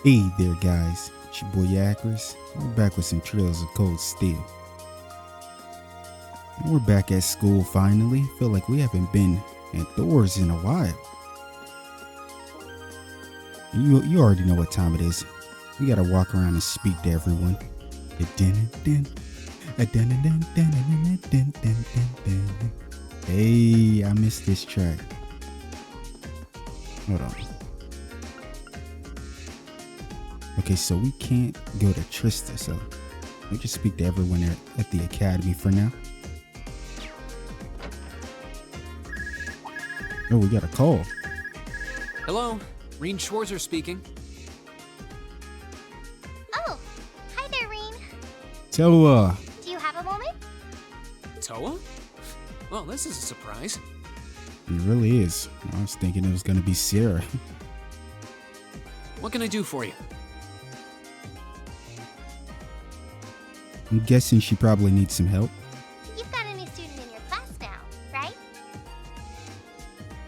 Hey there, guys. It's your boy Yakris. We're back with some Trails of Cold Steel. And we're back at school finally. Feel like we haven't been indoors in a while. You already know what time it is. We gotta walk around and speak to everyone. Hey, I missed this track. Hold on. Okay, so we can't go to Trista, so we just speak to everyone at the academy for now. Oh, we got a call. Hello, Reen Schwarzer speaking. Oh, hi there, Reen. Towa. Do you have a moment? Towa? Well, this is a surprise. It really is. I was thinking it was gonna be Sarah. What can I do for you? I'm guessing she probably needs some help. You've got a new student in your class now, right?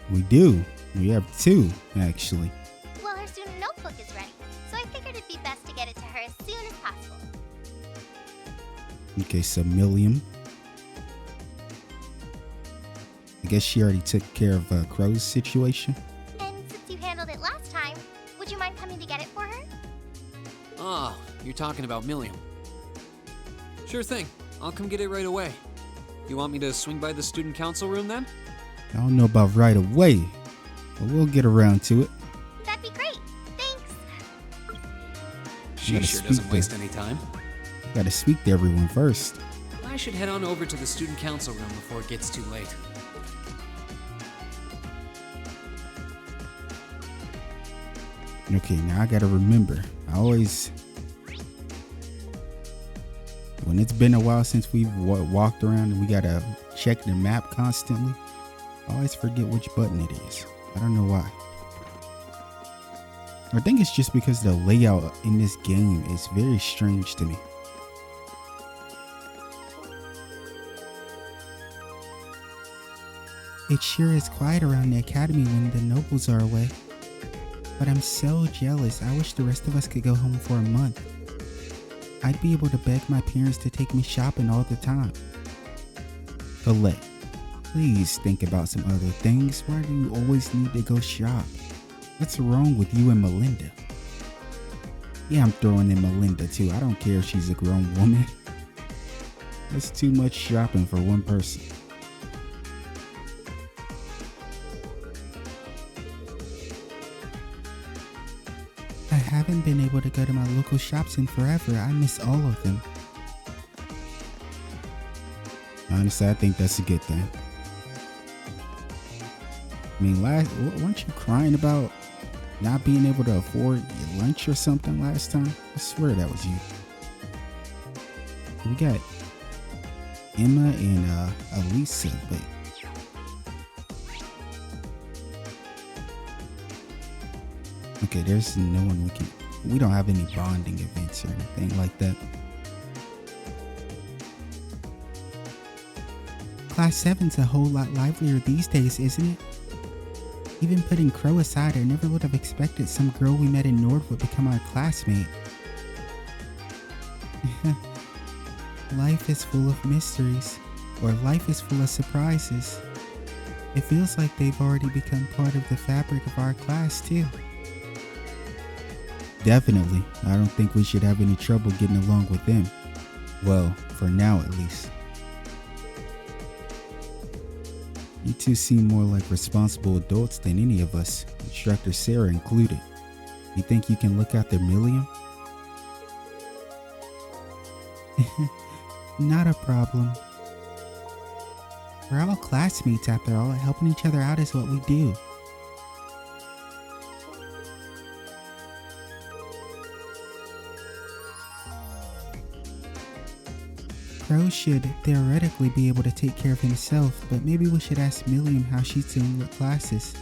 We do. We have two, actually. Well, her student notebook is ready, so I figured it'd be best to get it to her as soon as possible. Okay, so Milliam. I guess she already took care of Crow's situation. And since you handled it last time, would you mind coming to get it for her? Ah, you're talking about Milliam. Sure thing. I'll come get it right away. You want me to swing by the student council room then? I don't know about right away, but we'll get around to it. That'd be great. Thanks. She Gotta sure speak doesn't to- waste any time. Gotta speak to everyone first. I should head on over to the student council room before it gets too late. Okay, now I gotta remember. When it's been a while since we've walked around and we gotta check the map constantly, I always forget which button it is. I don't know why. I think it's just because the layout in this game is very strange to me. It sure is quiet around the academy when the nobles are away. But I'm so jealous. I wish the rest of us could go home for a month. I'd be able to beg my parents to take me shopping all the time. Colette, please think about some other things. Why do you always need to go shop? What's wrong with you and Melinda? Yeah, I'm throwing in Melinda too. I don't care if she's a grown woman. That's too much shopping for one person. I haven't been able to go to my local shops in forever. I miss all of them. Honestly, I think that's a good thing. I mean, weren't you crying about not being able to afford your lunch or something last time? I swear that was you. We got Emma and Alisa, but okay, there's no one we don't have any bonding events or anything like that. Class 7's a whole lot livelier these days, isn't it? Even putting Crow aside, I never would have expected some girl we met in Nord would become our classmate. Life is full of mysteries, or life is full of surprises. It feels like they've already become part of the fabric of our class, too. Definitely. I don't think we should have any trouble getting along with them. Well, for now at least. You two seem more like responsible adults than any of us, Instructor Sarah included. You think you can look after Milliam? Not a problem. We're all classmates after all. Helping each other out is what we do. Crow should theoretically be able to take care of himself, but maybe we should ask Milliam how she's doing with classes.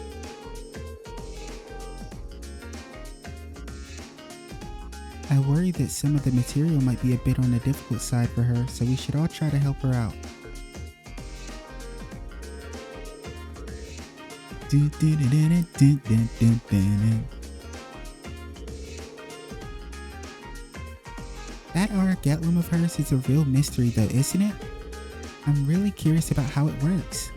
I worry that some of the material might be a bit on the difficult side for her, so we should all try to help her out. That Argatlum of hers is a real mystery though, isn't it? I'm really curious about how it works.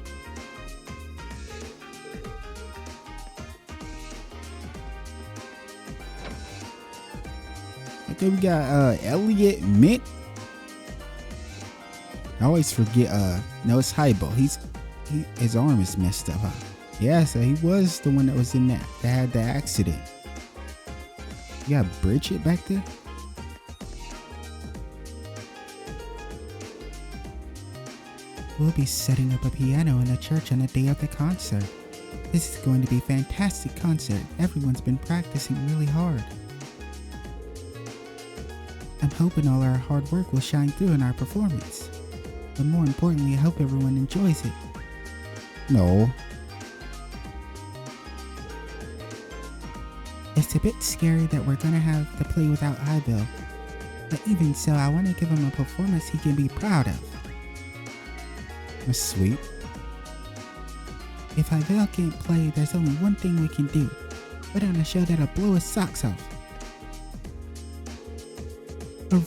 Okay, we got Elliot Mint. I always forget no, it's Hybo. His arm is messed up, huh? Yeah, so he was the one that was in that had the accident. You got Bridget back there? We'll be setting up a piano in a church on the day of the concert. This is going to be a fantastic concert. Everyone's been practicing really hard. I'm hoping all our hard work will shine through in our performance. But more importantly, I hope everyone enjoys it. No. It's a bit scary that we're gonna have to play without Ivel. But even so, I want to give him a performance he can be proud of. That's sweet. If Ivel can't play, there's only one thing we can do. Put on a show that'll blow his socks off.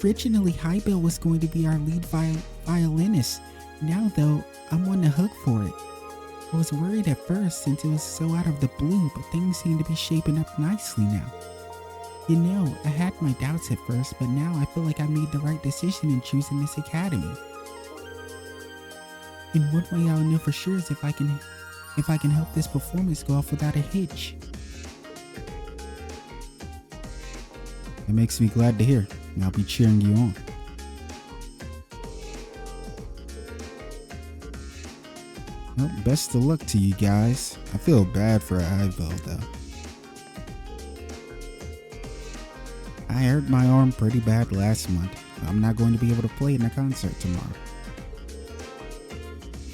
Originally, Hybil was going to be our lead violinist. Now though, I'm on the hook for it. I was worried at first since it was so out of the blue, but things seem to be shaping up nicely now. You know, I had my doubts at first, but now I feel like I made the right decision in choosing this academy. In one way I'll know for sure is if I can help this performance go off without a hitch. It makes me glad to hear, and I'll be cheering you on. Well, best of luck to you guys. I feel bad for Ivel though. I hurt my arm pretty bad last month. I'm not going to be able to play in the concert tomorrow.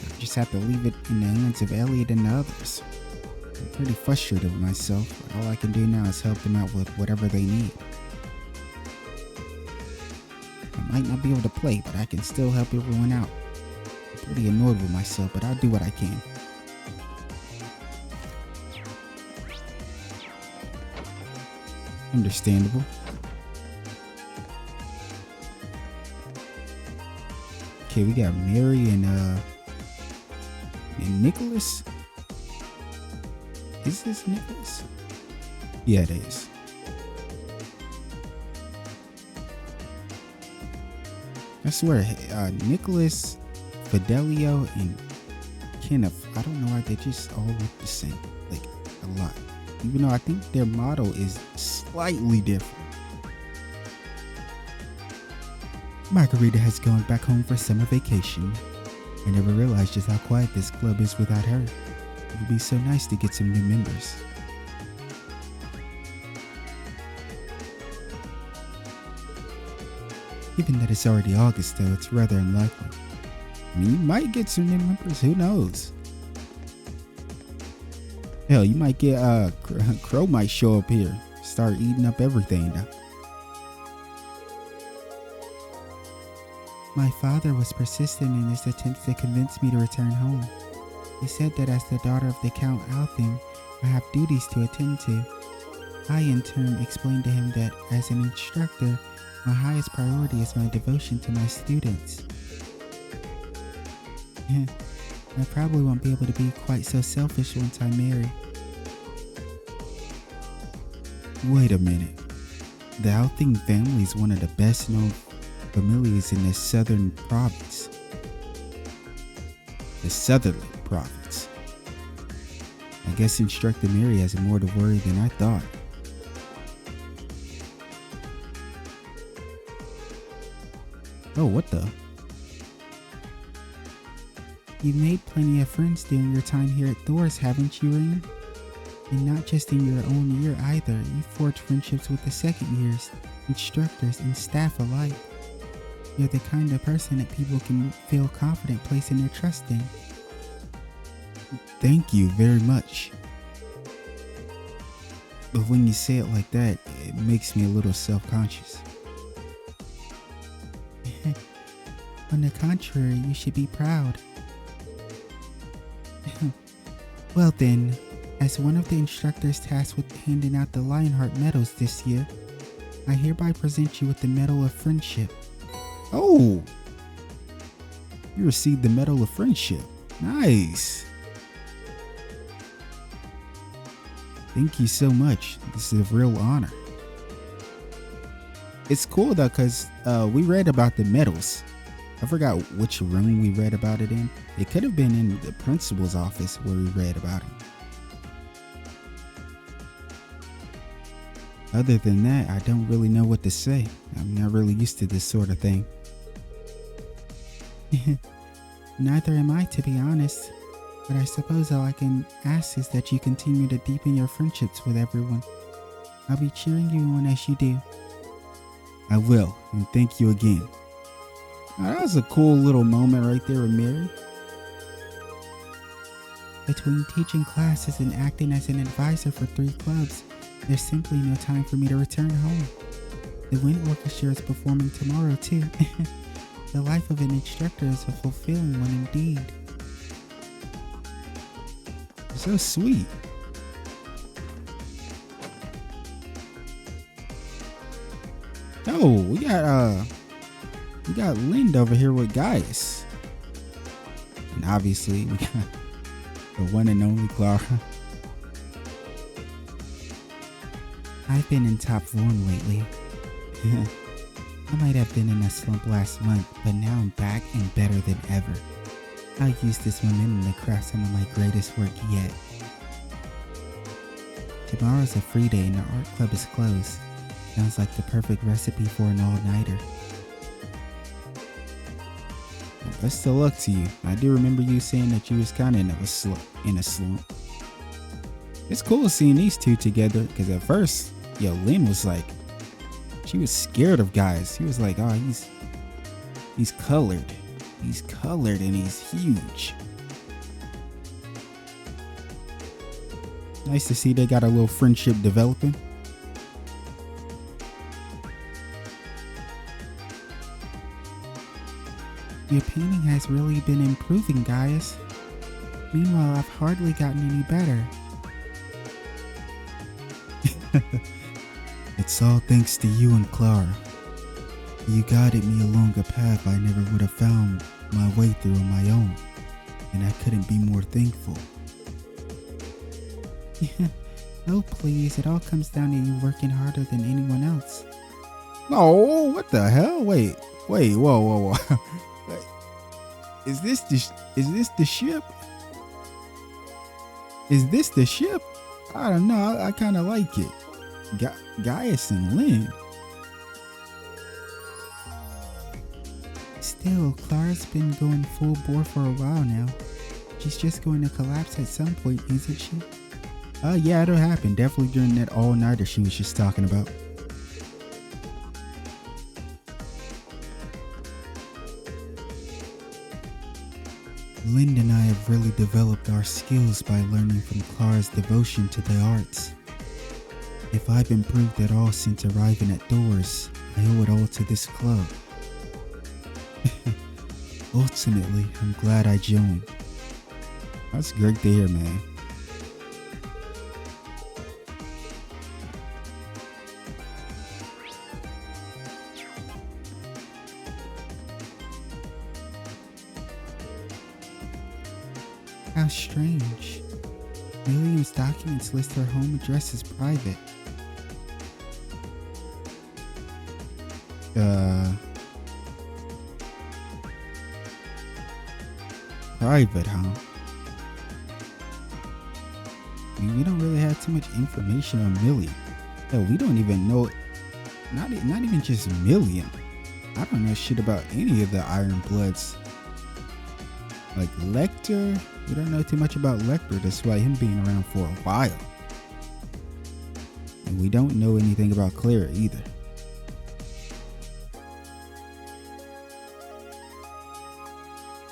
I just have to leave it in the hands of Elliot and the others. I'm pretty frustrated with myself, but all I can do now is help them out with whatever they need. I might not be able to play, but I can still help everyone out. I'm pretty annoyed with myself, but I'll do what I can. Understandable. Okay, we got Mary and Nicholas. Is this Nicholas? Yeah, it is. I swear, Nicholas, Fidelio, and Kenneth, I don't know why they just all look the same, like a lot. Even though I think their motto is slightly different. Margarita has gone back home for summer vacation. I never realized just how quiet this club is without her. It would be so nice to get some new members. Given that it's already August though, it's rather unlikely. I mean, you might get some new members, who knows? Hell, you might get, Crow might show up here, start eating up everything now. My father was persistent in his attempts to convince me to return home. He said that as the daughter of the Count Althing, I have duties to attend to. I in turn explained to him that as an instructor, my highest priority is my devotion to my students. I probably won't be able to be quite so selfish once I marry. Wait a minute. The Althing family is one of the best known families in the southern province. The Sutherland province. I guess Instructor Mary has more to worry than I thought. Oh, what the? You've made plenty of friends during your time here at Thor's, haven't you, Rain? And not just in your own year either. You forged friendships with the second years, instructors, and staff alike. You're the kind of person that people can feel confident placing their trust in. Thank you very much. But when you say it like that, it makes me a little self-conscious. On the contrary, you should be proud. Well then, as one of the instructors tasked with handing out the Lionheart medals this year, I hereby present you with the Medal of Friendship. Oh! You received the Medal of Friendship. Nice. Thank you so much. This is a real honor. It's cool though, because we read about the medals. I forgot which room we read about it in. It could have been in the principal's office where we read about it. Other than that, I don't really know what to say. I'm not really used to this sort of thing. Neither am I, to be honest. But I suppose all I can ask is that you continue to deepen your friendships with everyone. I'll be cheering you on as you do. I will, and thank you again. Now, that was a cool little moment right there with Mary. Between teaching classes and acting as an advisor for 3 clubs, there's simply no time for me to return home. The wind orchestra is performing tomorrow too. The life of an instructor is a fulfilling one indeed. So sweet. Oh, we got Linda over here with Gaius. And obviously we got the one and only Clara. I've been in top form lately. I might have been in a slump last month, but now I'm back and better than ever. I'll use this momentum to craft some of my greatest work yet. Tomorrow's a free day and the art club is closed. Sounds like the perfect recipe for an all-nighter. Best of luck to you. I do remember you saying that you was kind of in a slump. It's cool seeing these two together, because at first, Lynn was like, she was scared of guys. He was like, oh, he's colored. He's colored and he's huge. Nice to see they got a little friendship developing. Your painting has really been improving, Gaius. Meanwhile, I've hardly gotten any better. It's all thanks to you and Clara. You guided me along a path I never would have found my way through on my own, and I couldn't be more thankful. Oh please, it all comes down to you working harder than anyone else. Oh, what the hell? Wait, whoa. Is this the ship? Is this the ship? I don't know. I kind of like it. Gaius and Lynn. Still, Clara's been going full bore for a while now. She's just going to collapse at some point, isn't she? Yeah, it'll happen. Definitely during that all-nighter she was just talking about. Lynn and I have really developed our skills by learning from Clara's devotion to the arts. If I've improved at all since arriving at Doors, I owe it all to this club. Ultimately, I'm glad I joined. That's great to hear, man. How strange. William's documents list her home address as private. Private, huh? I mean, we don't really have too much information on Million. Hell, we don't even know, not even just Million. I don't know shit about any of the Iron Bloods. Like Lecter, we don't know too much about Lecter despite him being around for a while. And we don't know anything about Clara either.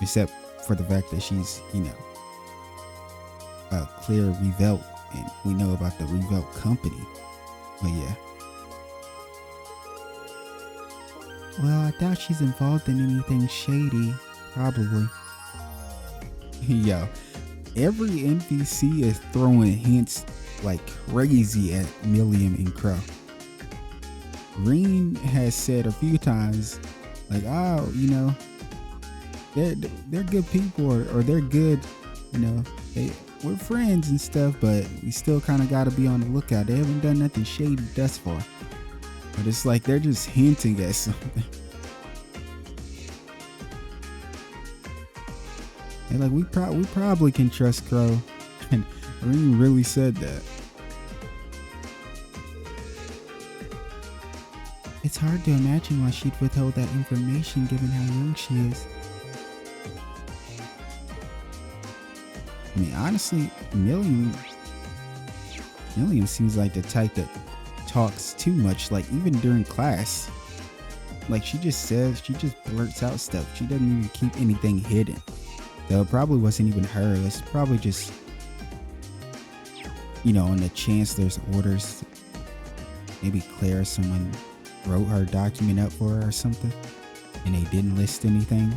Except for the fact that she's, Claire Revelt, and we know about the Revelt company. But yeah. Well, I doubt she's involved in anything shady. Probably. Yo, every NPC is throwing hints like crazy at Milliam and Crow. Reen has said a few times, like, oh, you know, they're good people, or they're good, you know, we're friends and stuff, but we still kind of got to be on the lookout. They haven't done nothing shady thus far, but it's like they're just hinting at something. And like we probably can trust Crow, and Reen really said that. It's hard to imagine why she'd withhold that information given how young she is. I mean, honestly, Million seems like the type that talks too much, like even during class. Like she just blurts out stuff. She doesn't even keep anything hidden. Though it probably wasn't even her. It's probably just, you know, on the chancellor's orders. Maybe Claire, someone wrote her document up for her or something, and they didn't list anything.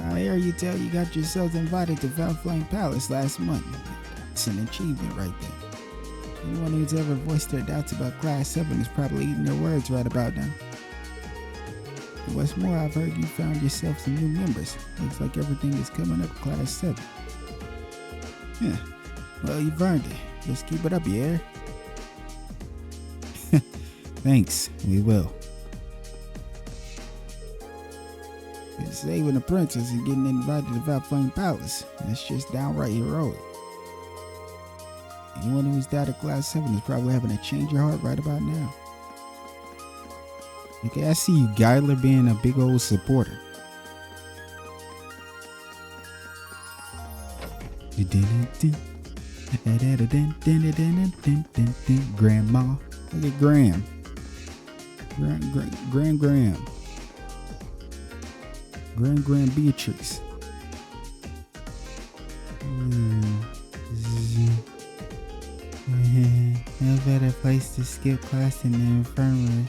I hear you tell you got yourself invited to Flame Palace last month. It's an achievement right there. Anyone who's ever voiced their doubts about Class 7 is probably eating their words right about now. And what's more, I've heard you found yourself some new members. Looks like everything is coming up Class 7. Yeah, well, you've earned it. Just keep it up, you hear? Thanks, we will. Saving the princess and getting invited to Flame Palace. That's just downright heroic. Anyone who's doubted Class 7 is probably having a change of heart right about now. Okay, I see you, Geidler, being a big old supporter. Grandma. Look at Graham. Grand Beatrix. No better place to skip class than the infirmary.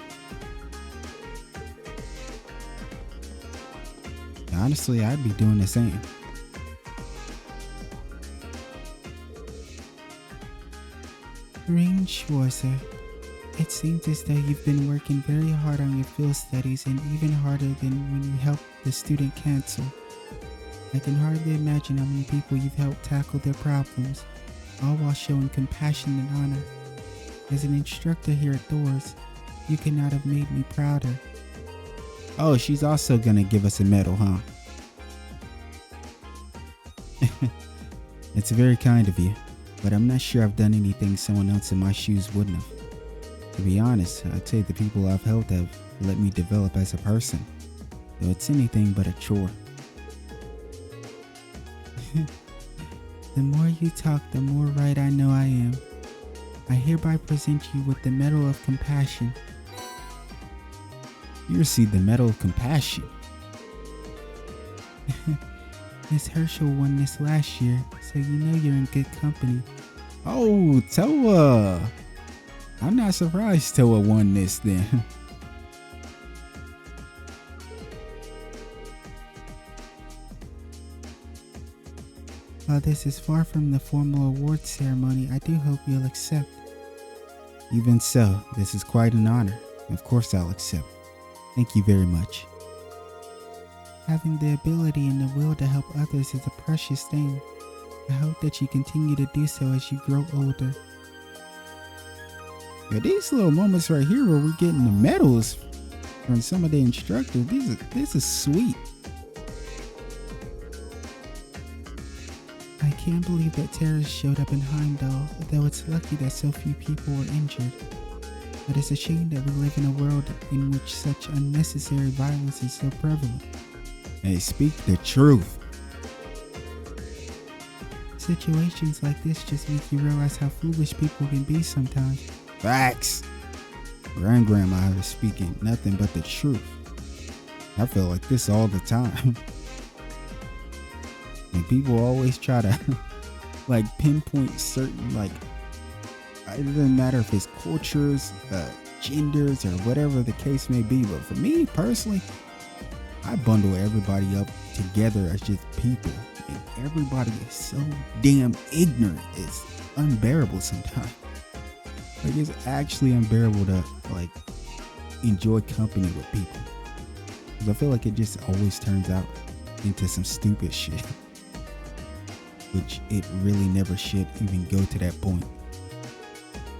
Honestly, I'd be doing the same. Reen Schwarzer, it seems as though you've been working very hard on your field studies, and even harder than when you helped the student council. I can hardly imagine how many people you've helped tackle their problems, all while showing compassion and honor. As an instructor here at Thor's, you could not have made me prouder. Oh, she's also gonna give us a medal, huh? It's very kind of you, but I'm not sure I've done anything someone else in my shoes wouldn't have. To be honest, I'd say the people I've helped have let me develop as a person, though it's anything but a chore. The more you talk, the more right I know I am. I hereby present you with the Medal of Compassion. You received the Medal of Compassion. Miss Herschel won this last year, so you know you're in good company. Oh, Towa! I'm not surprised Towa won this then. While this is far from the formal awards ceremony, I do hope you'll accept. Even so, this is quite an honor. Of course I'll accept. Thank you very much. Having the ability and the will to help others is a precious thing. I hope that you continue to do so as you grow older. Yeah, these little moments right here where we're getting the medals from some of the instructors, this is sweet. I can't believe that terrorists showed up in Heimdall, though it's lucky that so few people were injured. But it's a shame that we live in a world in which such unnecessary violence is so prevalent. Hey, speak the truth. Situations like this just make you realize how foolish people can be sometimes. Facts. Grandma is speaking nothing but the truth. I feel like this all the time. And people always try to like pinpoint certain, like, it doesn't matter if it's cultures, genders, or whatever the case may be. But for me personally, I bundle everybody up together as just people, and everybody is so damn ignorant. It's unbearable sometimes. Like, it's actually unbearable to like enjoy company with people, because I feel like it just always turns out into some stupid shit, which it really never should even go to that point.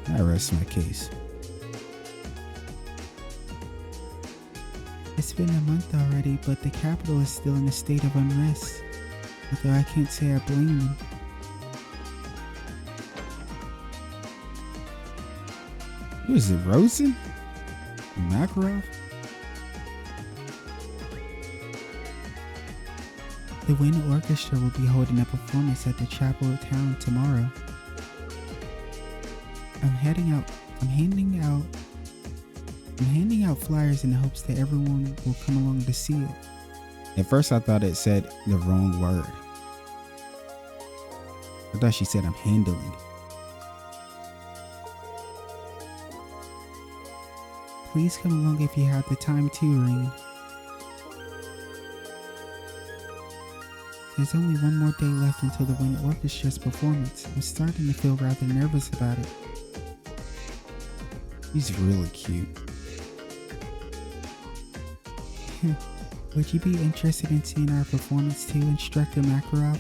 I rest my case. It's been a month already, but the capital is still in a state of unrest, although I can't say I blame them. Who is it, Rosen? Makarov? The Wind Orchestra will be holding a performance at the Chapel of Town tomorrow. I'm handing out flyers in the hopes that everyone will come along to see it. At first I thought it said the wrong word. I thought she said I'm handling. Please come along if you have the time to, Rain. There's only one more day left until the Wind Orchestra's performance. I'm starting to feel rather nervous about it. He's really cute. Would you be interested in seeing our performance too, Instructor Makarov?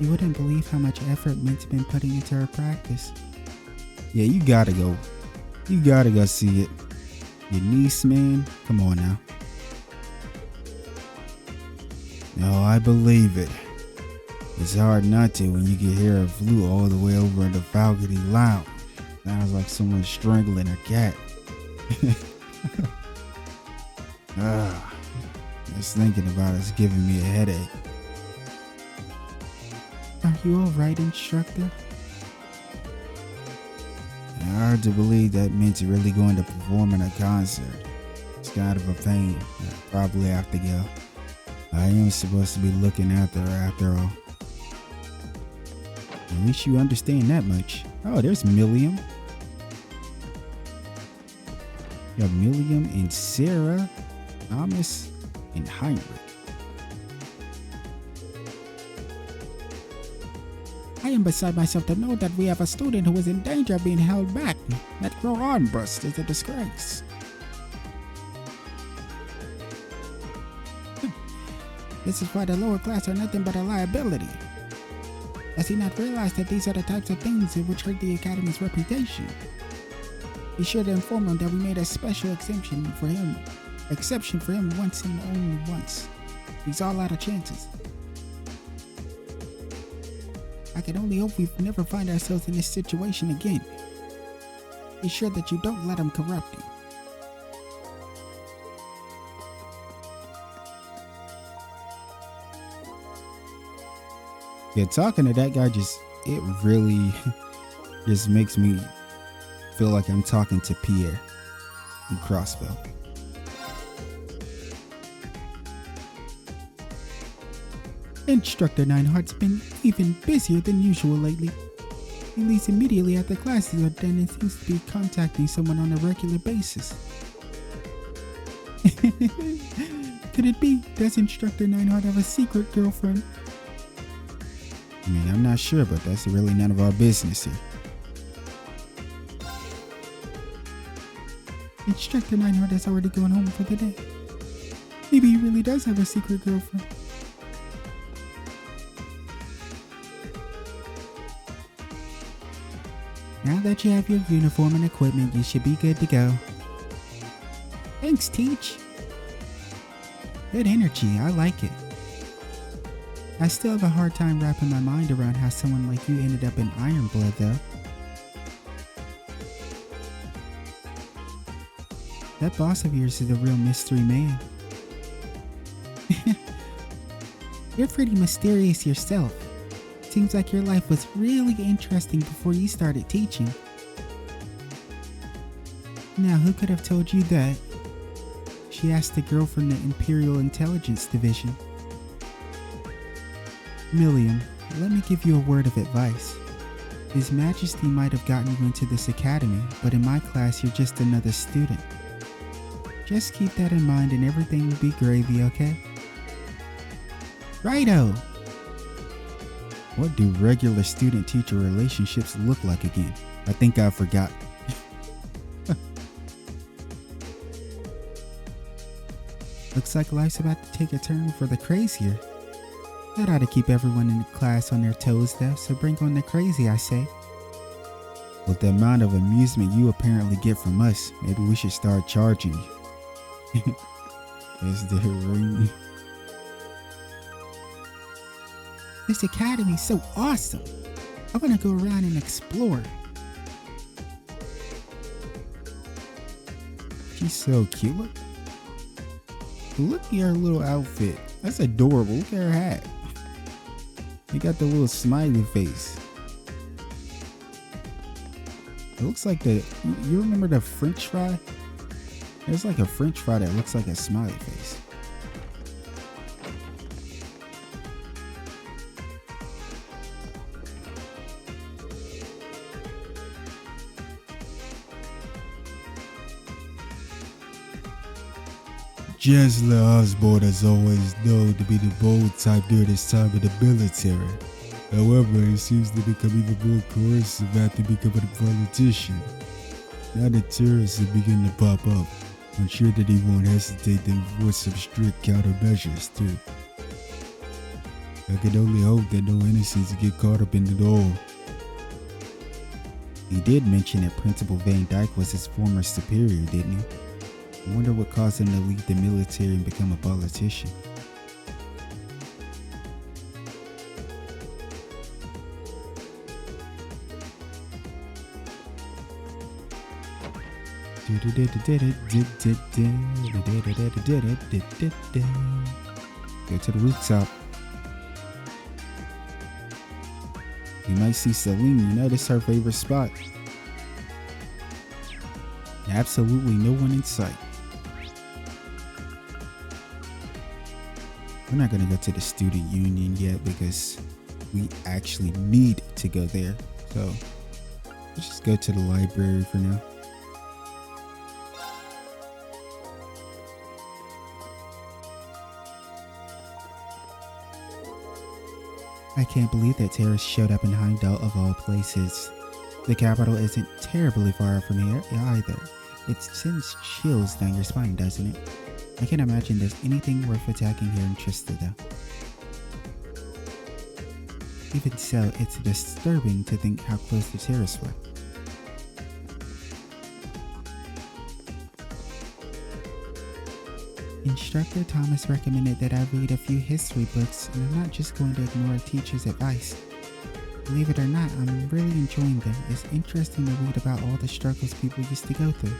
You wouldn't believe how much effort Mint's been putting into our practice. Yeah, you gotta go. You gotta go see it. Your niece, man. Come on now. No, I believe it. It's hard not to when you can hear a flute all the way over in the balcony lounge. Sounds like someone strangling a cat. Just thinking about it's giving me a headache. Are you alright, Instructor? Hard to believe that Mint's really going to perform in a concert. It's kind of a pain. I probably have to go. I am supposed to be looking after her after all. At least you understand that much. Oh, there's Milliam. You have Milliam and Sarah, Thomas, and Heinrich. I am beside myself to know that we have a student who is in danger of being held back. That grow arm burst is a disgrace. This is why the lower class are nothing but a liability. Does he not realize that these are the types of things that would hurt the Academy's reputation? Be sure to inform him that we made a special exception for him once and only once. He's all out of chances. I can only hope we never find ourselves in this situation again. Be sure that you don't let him corrupt you. Yeah, talking to that guy it really just makes me feel like I'm talking to Pierre in Crossbow. Instructor Nineheart's been even busier than usual lately. He leaves immediately after classes are done and seems to be contacting someone on a regular basis. Could it be? Does Instructor Nineheart have a secret girlfriend? I mean, I'm not sure, but that's really none of our business here. Instructor Nineheart has already gone home for the day. Maybe he really does have a secret girlfriend. Now that you have your uniform and equipment, you should be good to go. Thanks, Teach. Good energy, I like it. I still have a hard time wrapping my mind around how someone like you ended up in Ironblood, though. That boss of yours is a real mystery man. You're pretty mysterious yourself. Seems like your life was really interesting before you started teaching. Now, who could have told you that? She asked the girl from the Imperial Intelligence Division. Milliam, let me give you a word of advice. His Majesty might have gotten you into this academy, but in my class you're just another student. Just keep that in mind and everything will be gravy, okay? Righto! What do regular student-teacher relationships look like again? I think I forgot. Looks like life's about to take a turn for the crazier. That ought to keep everyone in the class on their toes though, so bring on the crazy, I say. With the amount of amusement you apparently get from us, maybe we should start charging you. Is there ring? This academy's so awesome. I want to go around and explore. She's so cute. Look at her little outfit. That's adorable. Look at her hat. You got the little smiley face. It looks like you remember the French fry? There's like a French fry that looks like a smiley face. Chancellor Osborne has always known to be the bold type during his time in the military. However, he seems to become even more coercive after becoming a politician. Now that terrorists are beginning to pop up, I'm sure that he won't hesitate to enforce some strict countermeasures too. I can only hope that no innocents get caught up in it all. He did mention that Principal Van Dyke was his former superior, didn't he? I wonder what caused him to leave the military and become a politician. Go to the rooftop. You might see Celine, you know this is her favorite spot. Absolutely no one in sight. We're not going to go to the student union yet because we actually need to go there. So let's just go to the library for now. I can't believe that terrorists showed up in Heimdall of all places. The capital isn't terribly far from here either. It sends chills down your spine, doesn't it? I can't imagine there's anything worth attacking here in Trista though. Even so, it's disturbing to think how close the terrorists were. Instructor Thomas recommended that I read a few history books, and I'm not just going to ignore a teacher's advice. Believe it or not, I'm really enjoying them. It's interesting to read about all the struggles people used to go through.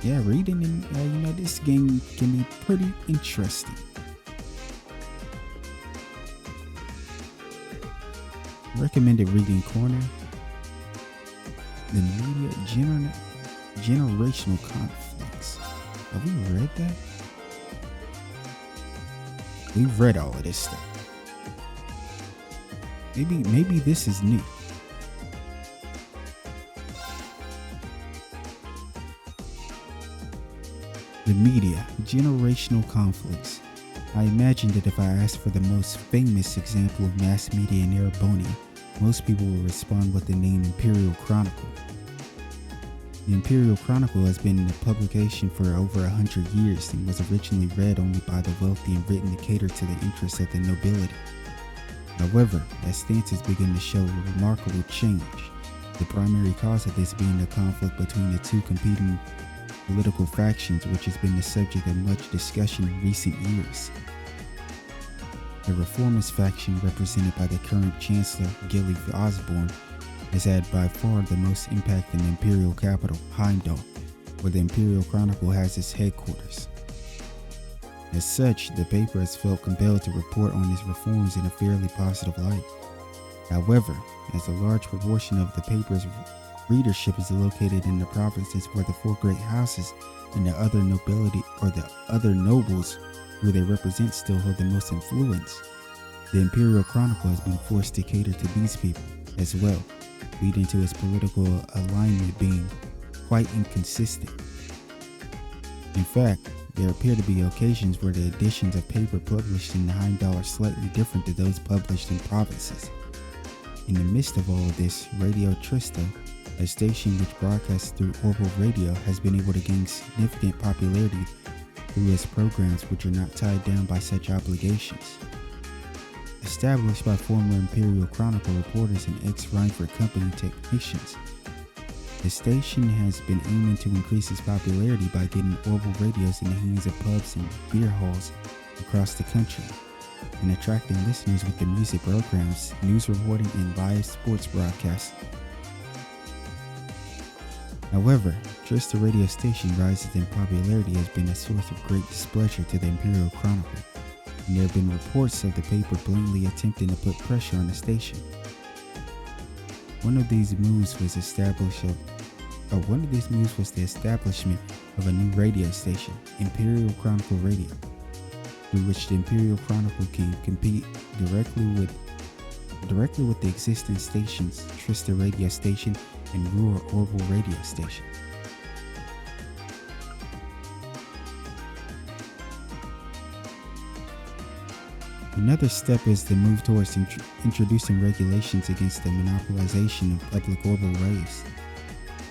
Yeah, reading in this game can be pretty interesting. Recommended reading corner. The media generational conflicts. Have we read that? We've read all of this stuff. Maybe this is new. The media, generational conflicts. I imagine that if I asked for the most famous example of mass media in Erebonia, most people will respond with the name Imperial Chronicle. The Imperial Chronicle has been in publication for over 100 years and was originally read only by the wealthy and written to cater to the interests of the nobility. However, that stance has begun to show a remarkable change, the primary cause of this being the conflict between the two competing political factions, which has been the subject of much discussion in recent years. The reformist faction, represented by the current Chancellor, Gilly Osborne, has had by far the most impact in the imperial capital, Heimdall, where the Imperial Chronicle has its headquarters. As such, the paper has felt compelled to report on its reforms in a fairly positive light. However, as a large proportion of the paper's readership is located in the provinces where the four great houses and the other nobility or the other nobles who they represent still hold the most influence, the Imperial Chronicle has been forced to cater to these people as well, leading to its political alignment being quite inconsistent. In fact, there appear to be occasions where the editions of paper published in the Heimdall are slightly different to those published in provinces. In the midst of all of this, Radio Trista, a station which broadcasts through Orbital Radio, has been able to gain significant popularity through its programs which are not tied down by such obligations. Established by former Imperial Chronicle reporters and ex-Reinford Company technicians, the station has been aiming to increase its popularity by getting Orbital radios in the hands of pubs and beer halls across the country, and attracting listeners with their music programs, news reporting, and live sports broadcasts. However, Trista radio station rises in popularity has been a source of great displeasure to the Imperial Chronicle, and there have been reports of the paper blatantly attempting to put pressure on the station. One of these moves was the establishment of a new radio station, Imperial Chronicle Radio, through which the Imperial Chronicle can compete directly with the existing stations, Trista Radio Station and Ruhr Orbital Radio Station. Another step is the move towards introducing regulations against the monopolization of public orbital waves.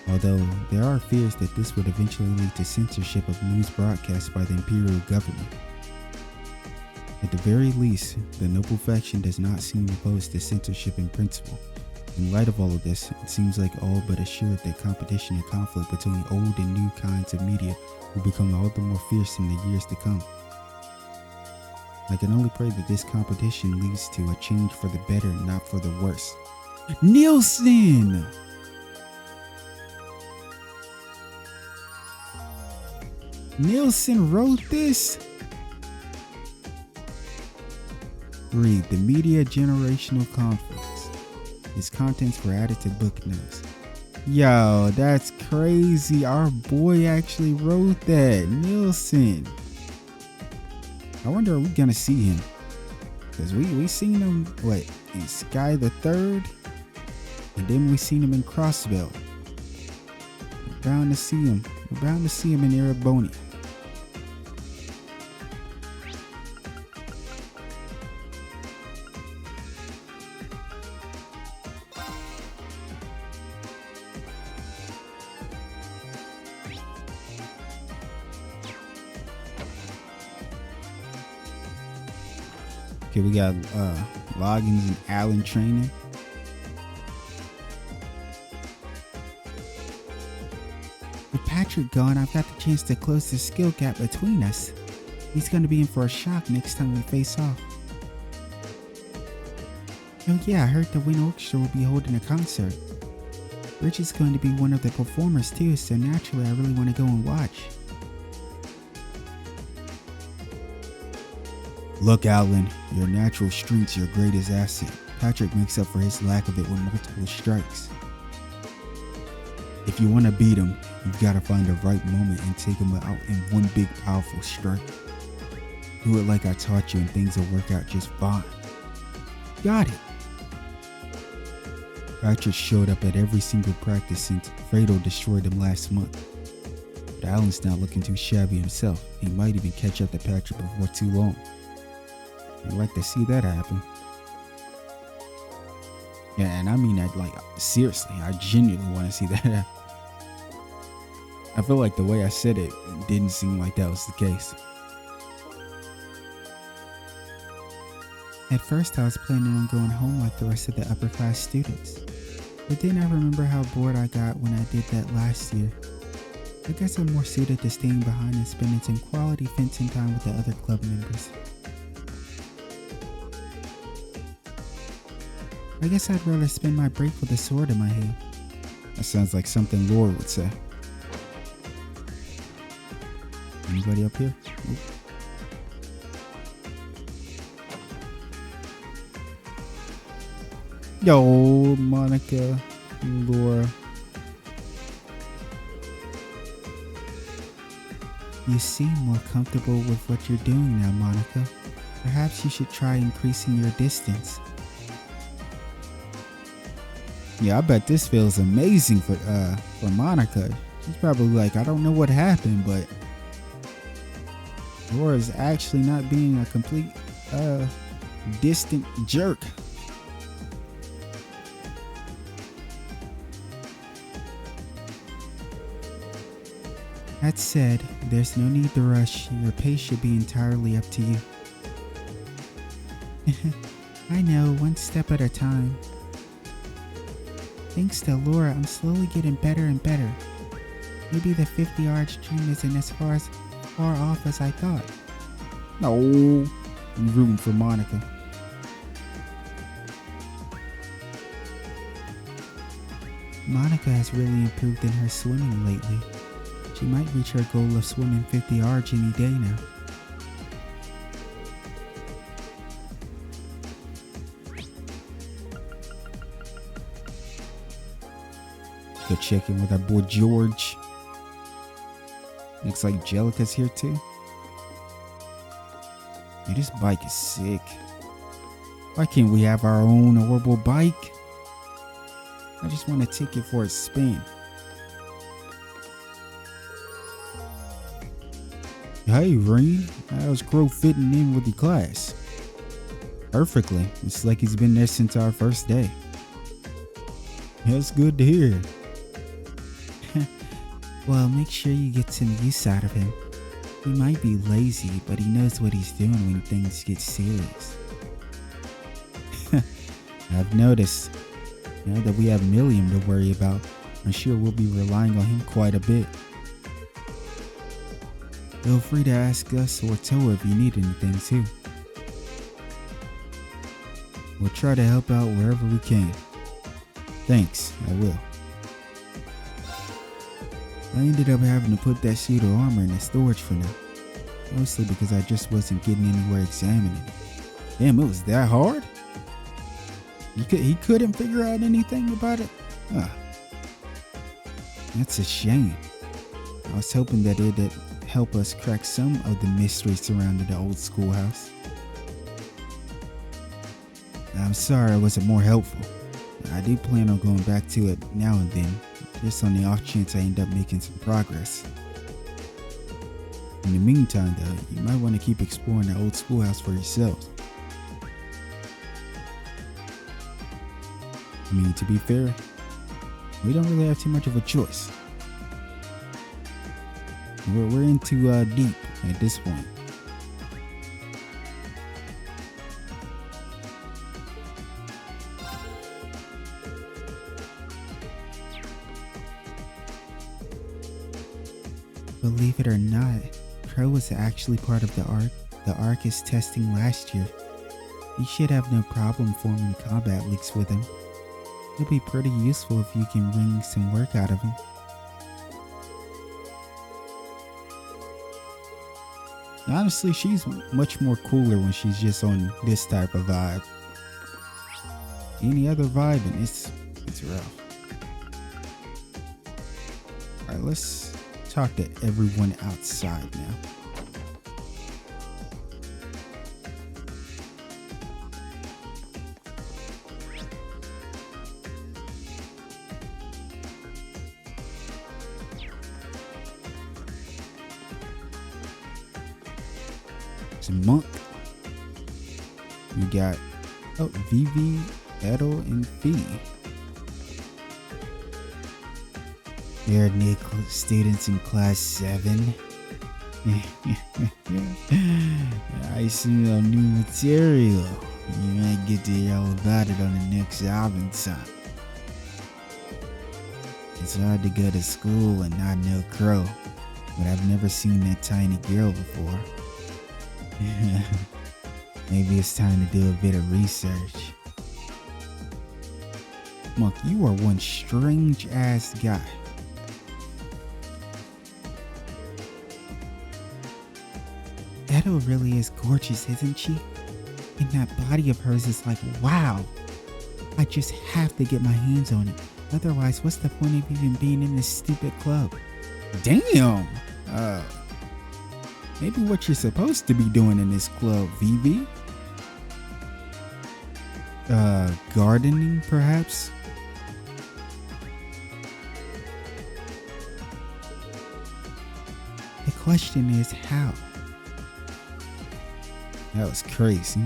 Although there are fears that this would eventually lead to censorship of news broadcasts by the Imperial government. At the very least, the noble faction does not seem opposed to censorship in principle. In light of all of this, it seems like all but assured that competition and conflict between old and new kinds of media will become all the more fierce in the years to come. I can only pray that this competition leads to a change for the better, not for the worse. Nielsen! Nielsen wrote this? Read the Media Generational Conference. Its contents were added to book notes. Yo, that's crazy. Our boy actually wrote that. Nielsen. I wonder, are we gonna see him? Because we seen him, in Sky the Third? And then we seen him in Crossbell. We're bound to see him. We're bound to see him in Ereboni. Okay, we got Loggins and Allen training. With Patrick gone, I've got the chance to close the skill gap between us. He's going to be in for a shock next time we face off. Oh yeah, I heard the Wind Orchestra will be holding a concert. Rich is going to be one of the performers too, so naturally I really want to go and watch. Look, Alan, your natural strength's your greatest asset. Patrick makes up for his lack of it with multiple strikes. If you want to beat him, you've got to find the right moment and take him out in one big powerful strike. Do it like I taught you and things will work out just fine. Got it. Patrick showed up at every single practice since Fredo destroyed him last month. But Alan's not looking too shabby himself. He might even catch up to Patrick before too long. I'd like to see that happen. Yeah, and I mean that seriously, I genuinely want to see that happen. I feel like the way I said it didn't seem like that was the case. At first I was planning on going home like the rest of the upper class students. But then I remember how bored I got when I did that last year. I guess I'm more suited to staying behind and spending some quality fencing time with the other club members. I guess I'd rather spend my break with a sword in my hand. That sounds like something Laura would say. Anybody up here? Oop. Yo, Monica, Laura. You seem more comfortable with what you're doing now, Monica. Perhaps you should try increasing your distance. Yeah, I bet this feels amazing for Monica. She's probably like, I don't know what happened, but Laura's actually not being a complete, distant jerk. That said, there's no need to rush. Your pace should be entirely up to you. I know, one step at a time. Thanks to Laura, I'm slowly getting better and better. Maybe the 50-yard dream isn't as far off as I thought. No, I'm rooting for Monica. Monica has really improved in her swimming lately. She might reach her goal of swimming 50 yards any day now. Go check in with our boy George. Looks like Jellica's here too. Dude, this bike is sick. Why can't we have our own horrible bike? I just want a ticket for a spin. Hey, Reen. How's Crow fitting in with the class? Perfectly. It's like he's been there since our first day. That's good to hear. Well, make sure you get some use out of him. He might be lazy, but he knows what he's doing when things get serious. I've noticed. Now that we have Milliam to worry about, I'm sure we'll be relying on him quite a bit. Feel free to ask us or Towa if you need anything too. We'll try to help out wherever we can. Thanks, I will. I ended up having to put that suit of armor in the storage for now. Mostly because I just wasn't getting anywhere examining it. Damn, it was that hard? He couldn't figure out anything about it? That's a shame. I was hoping that it'd help us crack some of the mysteries surrounding the old schoolhouse. I'm sorry I wasn't more helpful. I do plan on going back to it now and then, just on the off chance I end up making some progress. In the meantime though, you might want to keep exploring the old schoolhouse for yourselves. I mean, to be fair, we don't really have too much of a choice. We're in too deep at this point. Believe it or not, Crow was actually part of the Arcus testing last year. You should have no problem forming combat leagues with him. It'll be pretty useful if you can wring some work out of him. Honestly, she's much more cooler when she's just on this type of vibe. Any other vibe and it's rough. Alright, let's talk to everyone outside now. Monk. We got Vivi, Edo, and Fee. They're Nick students in class 7. I see no new material. You might get to hear all about it on the next album time. It's hard to go to school and not know Crow, but I've never seen that tiny girl before. Maybe it's time to do a bit of research. Monk, you are one strange ass guy. Edo really is gorgeous, isn't she? And that body of hers is like, wow. I just have to get my hands on it. Otherwise, what's the point of even being in this stupid club? Damn! Maybe what you're supposed to be doing in this club, Vivi? Gardening, perhaps? The question is how? That was crazy.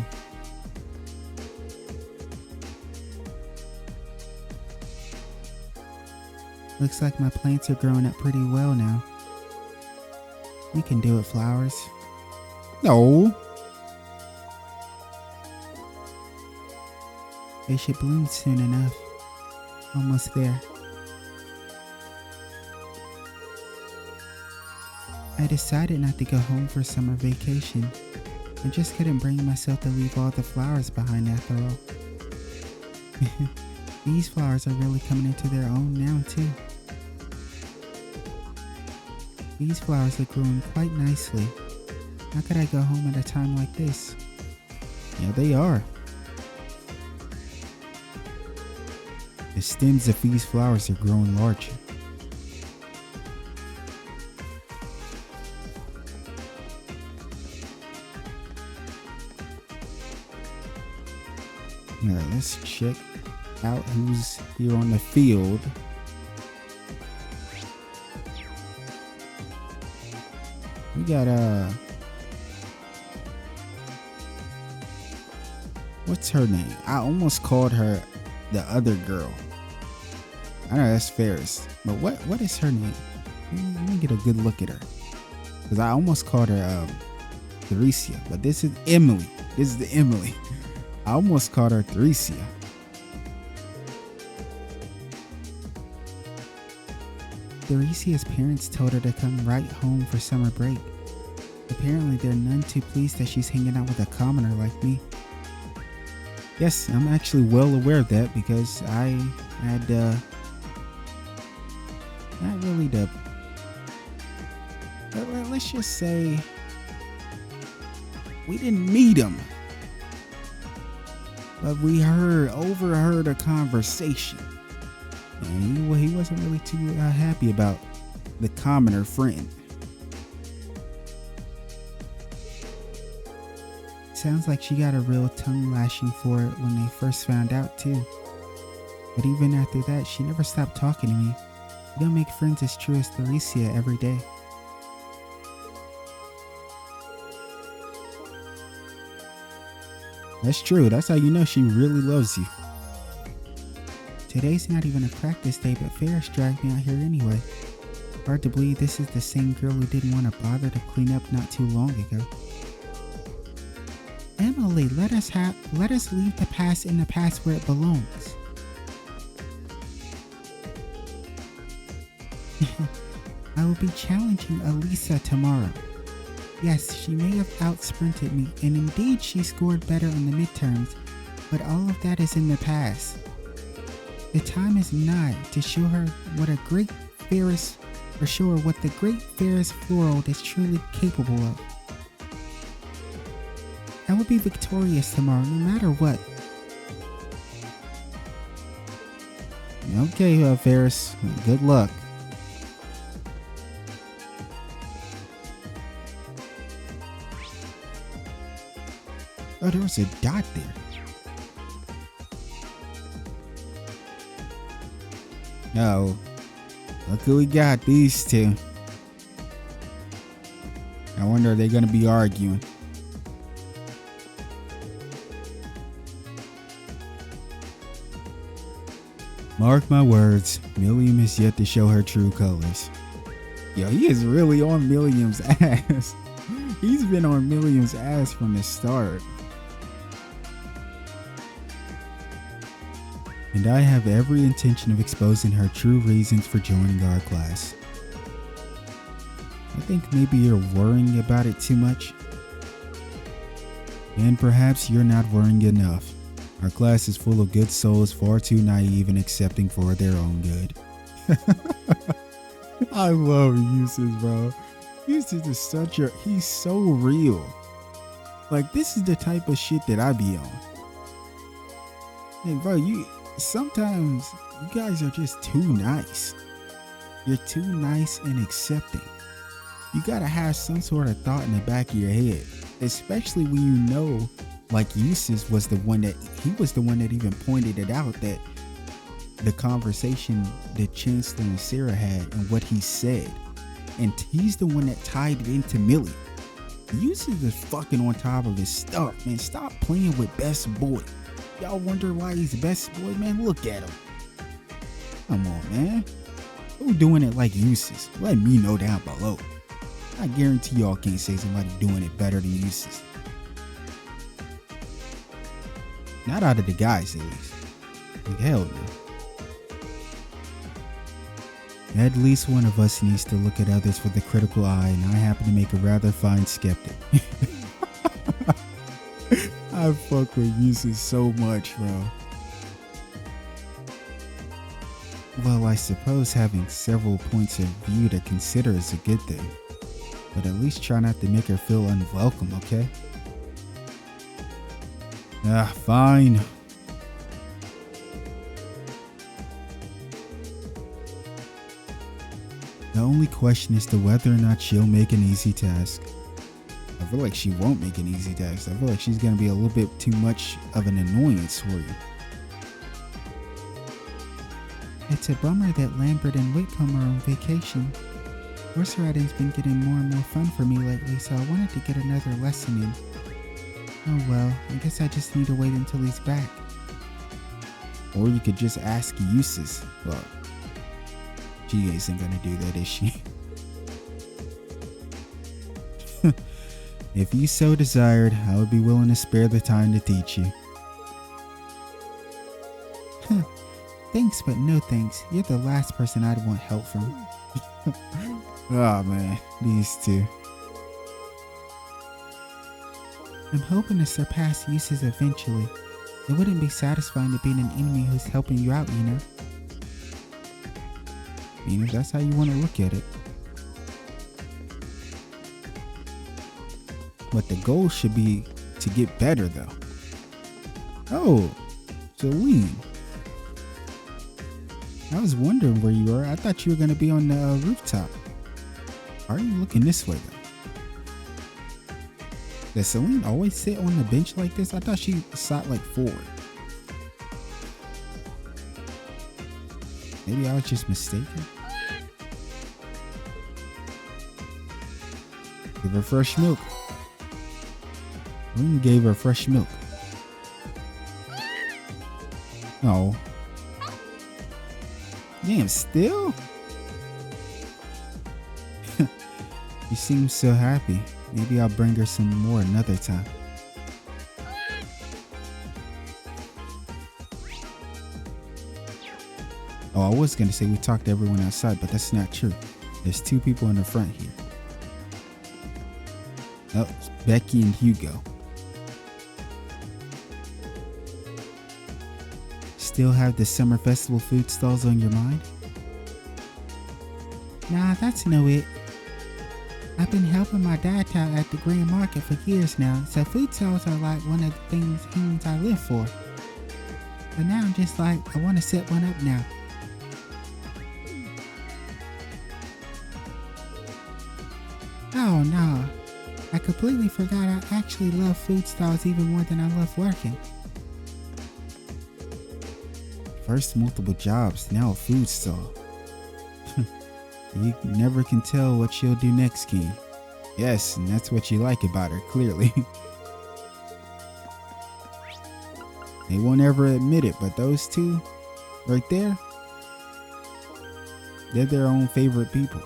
Looks like my plants are growing up pretty well now. You can do it, flowers. No. They should bloom soon enough. Almost there. I decided not to go home for summer vacation. I just couldn't bring myself to leave all the flowers behind after all. These flowers are really coming into their own now too. These flowers are growing quite nicely. How could I go home at a time like this? Yeah, they are. The stems of these flowers are growing larger. Alright, let's check out who's here on the field. We got what's her name? I almost called her the other girl. I know that's Ferris, but what is her name? Let me get a good look at her, because I almost called her Theresia, but this is Emily. This is the Emily. I almost called her Theresia. Theresia's parents told her to come right home for summer break. Apparently they're none too pleased that she's hanging out with a commoner like me. Yes, I'm actually well aware of that, because I had not really the, let's just say we didn't meet him, but we overheard a conversation, and he wasn't really too happy about the commoner friend. Sounds like she got a real tongue lashing for it when they first found out too. But even after that, she never stopped talking to me. You don't make friends as true as Theresia every day. That's true. That's how you know she really loves you. Today's not even a practice day, but Ferris dragged me out here anyway. Hard to believe this is the same girl who didn't want to bother to clean up not too long ago. Emily, let us leave the past in the past where it belongs. I will be challenging Alisa tomorrow. Yes, she may have outsprinted me, and indeed she scored better on the midterms, but all of that is in the past. The time is nigh to show her what the great Ferris Floral is truly capable of. I will be victorious tomorrow, no matter what. Okay, Ferris, good luck. Oh, there was a dot there. Oh, look who we got, these two. I wonder, are they going to be arguing? Mark my words, Milliam is yet to show her true colors. Yo, he is really on Milliam's ass. He's been on Milliam's ass from the start. And I have every intention of exposing her true reasons for joining our class. I think maybe you're worrying about it too much. And perhaps you're not worrying enough. Our class is full of good souls, far too naive and accepting for their own good. I love Uses, bro. Uses is he's so real. Like, this is the type of shit that I be on. Hey, bro, sometimes you guys are just too nice. You're too nice and accepting. You gotta have some sort of thought in the back of your head, especially when you know, like, Uses was the one that even pointed it out, that the conversation that Chancellor and Sarah had and what he said, and he's the one that tied it into Millie. Uses is fucking on top of his stuff, man. Stop playing with best boy. Y'all wonder why he's best boy, man? Look at him. Come on, man. Who doing it like Uses? Let me know down below. I guarantee y'all can't say somebody doing it better than Uses. Not out of the guys, at least. Like, hell no. At least one of us needs to look at others with a critical eye, and I happen to make a rather fine skeptic. I fuck with Uses so much, bro. Well, I suppose having several points of view to consider is a good thing. But at least try not to make her feel unwelcome, okay? Fine. The only question is to whether or not she'll make an easy task. I feel like she won't make an easy task. I feel like she's gonna be a little bit too much of an annoyance for you. It's a bummer that Lambert and Whitcomb are on vacation. Horse riding's been getting more and more fun for me lately, so I wanted to get another lesson in. Oh well, I guess I just need to wait until he's back. Or you could just ask Uses. Well, she isn't gonna do that, is she? If you so desired, I would be willing to spare the time to teach you. Thanks, but no thanks. You're the last person I'd want help from. Oh man, these two. I'm hoping to surpass Uses eventually. It wouldn't be satisfying to be an enemy who's helping you out, you know? I mean, if that's how you want to look at it. But the goal should be to get better, though. Oh, Celine. I was wondering where you were. I thought you were going to be on the rooftop. Why are you looking this way, though? Does Celine always sit on the bench like this? I thought she sat like forward. Maybe I was just mistaken. Give her fresh milk. Celine gave her fresh milk. Oh. Damn, still? You seem so happy. Maybe I'll bring her some more another time. Oh, I was gonna say we talked to everyone outside, but that's not true. There's two people in the front here. Oh, it's Becky and Hugo. Still have the summer festival food stalls on your mind? Nah, that's no it. I've been helping my dad out at the Grand Market for years now, so food stalls are like one of the things I live for. But now I'm just like, I want to set one up now. Oh no, I completely forgot I actually love food stalls even more than I love working. First multiple jobs, now a food stall. You never can tell what she'll do next, King. Yes, and that's what you like about her, clearly. They won't ever admit it, but those two, right there, they're their own favorite people.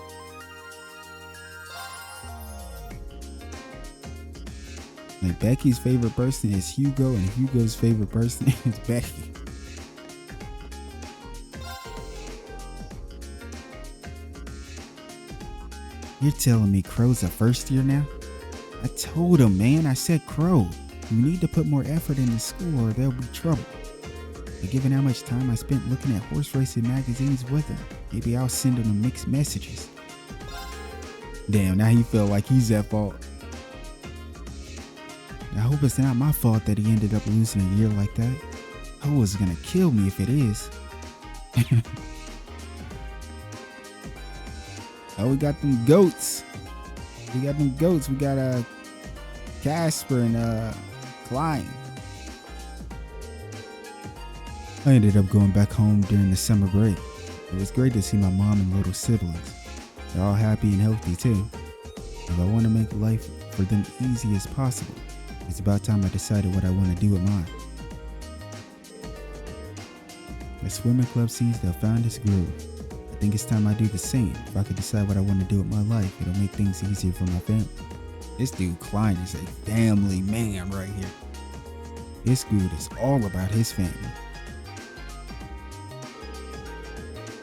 Like Becky's favorite person is Hugo, and Hugo's favorite person is Becky. You're telling me Crow's a first year now? I told him, man. I said, Crow, you need to put more effort into school or there'll be trouble. But given how much time I spent looking at horse racing magazines with him, maybe I'll send him mixed messages. Damn, now he felt like he's at fault. I hope it's not my fault that he ended up losing a year like that. Oh, it's gonna kill me if it is. Oh, we got them goats. We got Casper and Klein. I ended up going back home during the summer break. It was great to see my mom and little siblings. They're all happy and healthy too. If I want to make life for them easy as possible. It's about time I decided what I want to do with mine. The swimming club seems to have found its groove. I think it's time I do the same. If I could decide what I want to do with my life, it'll make things easier for my family. This dude Klein is a family man right here. This dude is all about his family.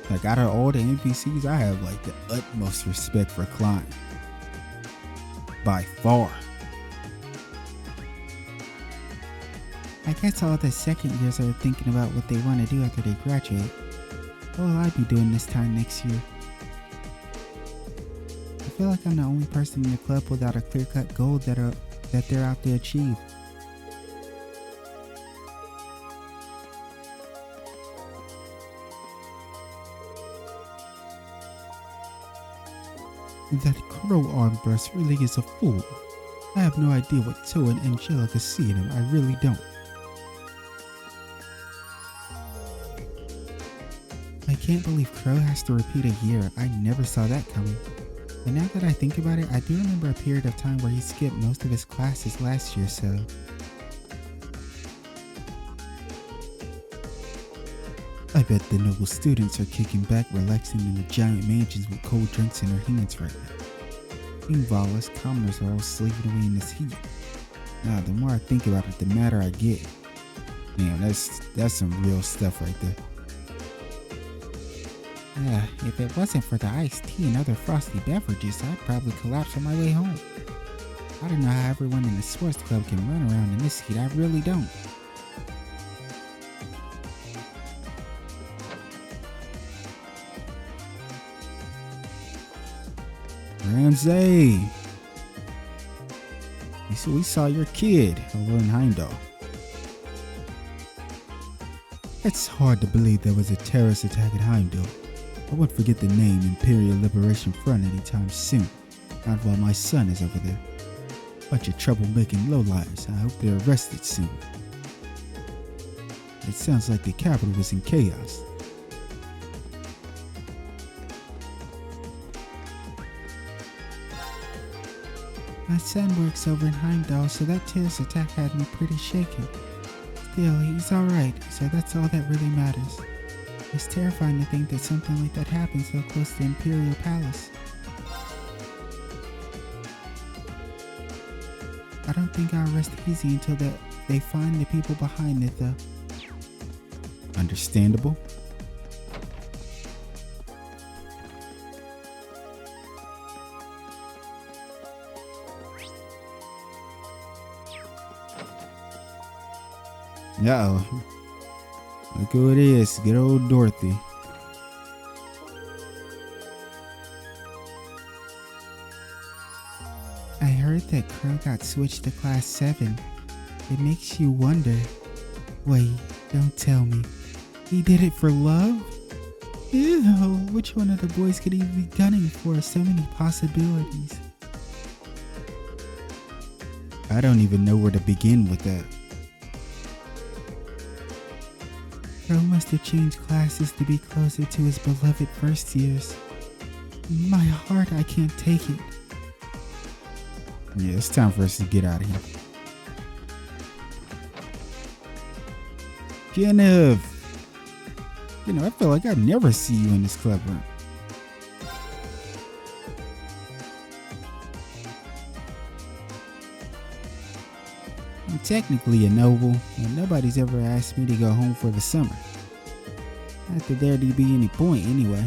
Like, out of all the NPCs, I have like the utmost respect for Klein. By far. I guess all the second years are thinking about what they want to do after they graduate. What will I be doing this time next year? I feel like I'm the only person in the club without a clear-cut goal that they're out to achieve. That crow armbrust really is a fool. I have no idea what Towa and Angelica see in him. I really don't. I can't believe Crow has to repeat a year. I never saw that coming. And now that I think about it, I do remember a period of time where he skipped most of his classes last year, so... I bet the noble students are kicking back, relaxing in the giant mansions with cold drinks in their hands right now. Meanwhile, us commoners are all slaving away in this heat. Now, the more I think about it, the madder I get. Man, that's some real stuff right there. Yeah, if it wasn't for the iced tea and other frosty beverages, I'd probably collapse on my way home. I don't know how everyone in the sports club can run around in this heat. I really don't. Ramsey! We saw your kid over in Heimdall. It's hard to believe there was a terrorist attack at Heimdall. I won't forget the name Imperial Liberation Front anytime soon. Not while my son is over there. Bunch of troublemaking lowlifes. I hope they're arrested soon. It sounds like the capital was in chaos. My son works over in Heimdall, so that terrorist attack had me pretty shaken. Still, he's alright, so that's all that really matters. It's terrifying to think that something like that happened so close to the Imperial Palace. I don't think I'll rest easy until they find the people behind it, though. Understandable. Uh-oh. Look who it is. Good old Dorothy. I heard that Crow got switched to Class 7. It makes you wonder. Wait, don't tell me. He did it for love? Ew, which one of the boys could he be gunning for? So many possibilities. I don't even know where to begin with that. Crow must have changed classes to be closer to his beloved first years. My heart, I can't take it. Yeah, it's time for us to get out of here. Kenneth! You know, I feel like I never see you in this club room. I'm technically a noble, and nobody's ever asked me to go home for the summer. Not that there'd be any point anyway.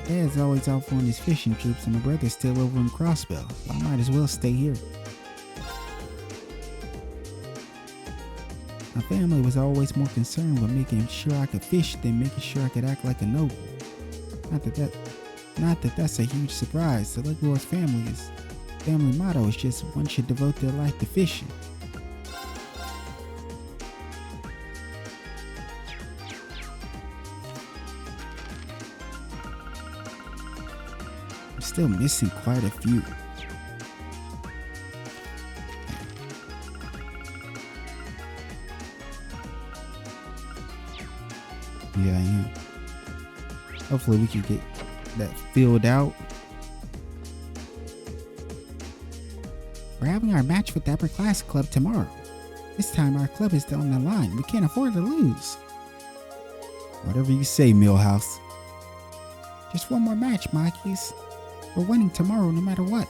Dad's always off on his fishing trips and my brother's still over in Crossbell, so I might as well stay here. My family was always more concerned with making sure I could fish than making sure I could act like a noble. Not that that's a huge surprise. The Legworth's family motto is just one should devote their life to fishing. I'm still missing quite a few. Yeah, I am. Hopefully we can get that filled out. We're having our match with the upper class club tomorrow. This time our club is on the line. We can't afford to lose. Whatever you say, Millhouse. Just one more match, Mikey's. We're winning tomorrow no matter what.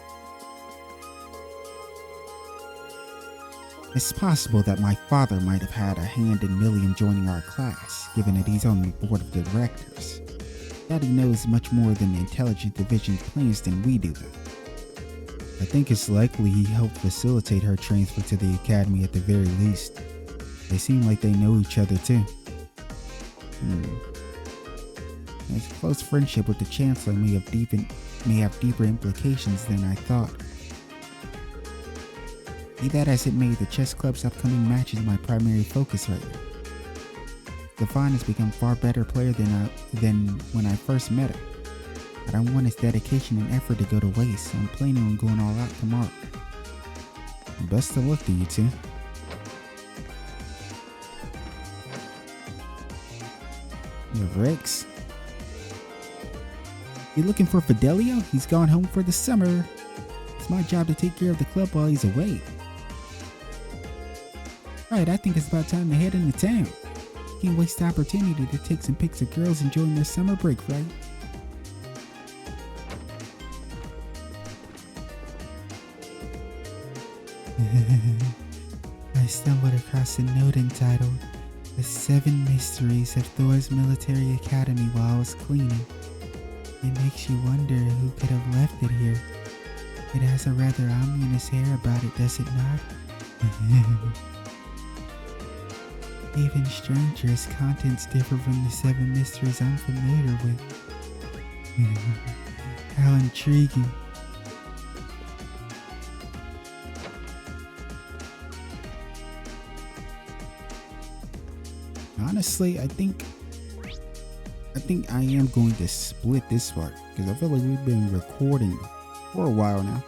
It's possible that my father might have had a hand in Million joining our class, given that he's on the board of directors. Daddy knows much more than the intelligence division's plans than we do. I think it's likely he helped facilitate her transfer to the academy at the very least. They seem like they know each other too. His close friendship with the Chancellor may have deeper implications than I thought. Be that as it may, the chess club's upcoming match is my primary focus right now. Stefan has become a far better player than when I first met him. I don't want his dedication and effort to go to waste, so I'm planning on going all out tomorrow. Best of luck to you two. Rex? You looking for Fidelio? He's gone home for the summer. It's my job to take care of the club while he's away. Right, I think it's about time to head into town. Can't waste the opportunity to take some pics of girls enjoying their summer break, right? I stumbled across a note entitled The 7 Mysteries of Thor's Military Academy while I was cleaning. It makes you wonder who could have left it here. It has a rather ominous air about it, does it not? Even stranger as contents differ from the 7 mysteries I'm familiar with. How intriguing. Honestly, I think I am going to split this part because I feel like we've been recording for a while now.